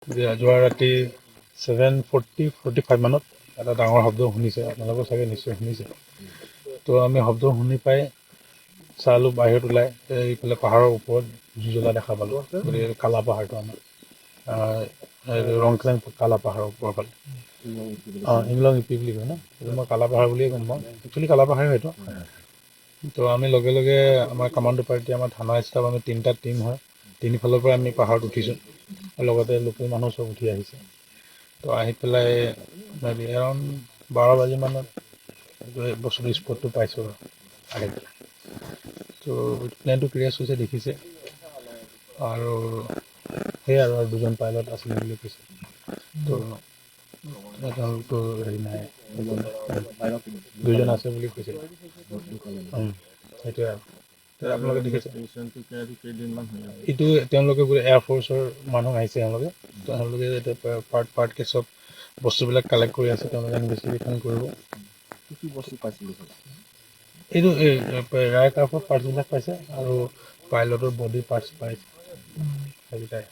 যোৱা ৰাতি 7:45 মানত এটা ডাঙৰ শব্দ শুনিছে, আপোনালোকেও চাগে নিশ্চয় শুনিছে। তো আমি শব্দ শুনি পাই চালোঁ বাহিৰত ওলাই, এইফালে পাহাৰৰ ওপৰত জুই জ্বলা দেখা পালোঁ। গতিকে কালা পাহাৰটো আমাৰ ৰংক্ৰেং কালা পাহাৰৰ ওপৰৰ ফালে ইংলং ইপি বুলি কয় ন, সেইটো মই কালা পাহাৰ বুলিয়ে গম পাওঁ। একচুৱেলি কালা পাহাৰে হয়তো। তো আমি লগে লগে আমাৰ কামাণ্ডো পাৰ্টি, আমাৰ থানা ষ্টাফ, আমি 3টা টিম হয়, তিনিফালৰ পৰা আমি পাহাৰত উঠিছোঁ। লগতে লোকেল মানুহ চব উঠি আহিছে। তো আহি পেলাই এৰাউণ্ড 12 বাজিমানত বস্তুটো স্পটটো পাইছোঁ আহি পেলাই। তো প্লেনটো ক্ৰেছ হৈছে দেখিছে, আৰু সেয়াই আৰু 2জন পাইলট আছিলে বুলি কৈছে। তো তেওঁলোকতো হেৰি নাই, 2জন আছে বুলি কৈছে। সেইটোৱে আৰু আপোনালোকে দেখিছে এইটো তেওঁলোকে বোলে এয়াৰফ'ৰ্চৰ মানুহ আহিছে। তেওঁলোকে এতিয়া পাৰ্টকৈ চব বস্তুবিলাক কালেক্ট কৰি আছে, তেওঁলোকে ইনভেষ্টিগেশ্যন কৰিব। কি বস্তু পাইছিলে? এইটো ৰায় কাৰ্ফৰ পাৰ্টছবিলাক পাইছে আৰু পাইলটৰ বডি পাৰ্টছ পাইছে। সেইকেইটাই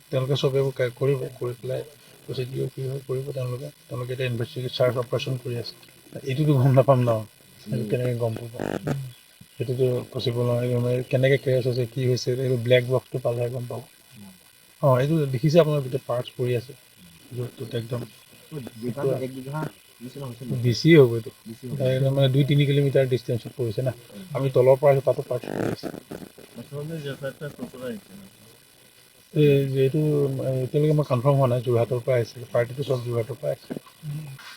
তেওঁলোকে চব এইবোৰ কৰিব, কৰি পেলাই প্ৰচিডিঅ' কি হয় কৰিব। তেওঁলোকে এতিয়া ইনভেষ্টিগেট চাৰ্চ অপাৰেশ্যন কৰি আছে। এইটোতো গম নাপাম ন, সেইটো কেনেকৈ গম পাব, সেইটোতো পচিবল নহয়। কেনেকৈ ক্ৰেছ হৈছে, কি হৈছে, এইটো ব্লেক বক্সটো পালেহে গম পাব। এইটো দেখিছে আপোনাৰ গোটেই পাৰ্টছ পৰি আছে য'ত একদম বেছি হ'ব। এইটো মানে 2-3 কিলোমিটাৰ ডিষ্টেঞ্চত পৰিছে না, আমি তলৰ পৰা আছোঁ, তাতো পাৰ্টছ পৰি আছে। এইটো এতিয়ালৈকে মই কনফাৰ্ম হোৱা নাই, যোৰহাটৰ পৰা আহিছে পাৰ্টিটো, চব যোৰহাটৰ পৰা আহিছে।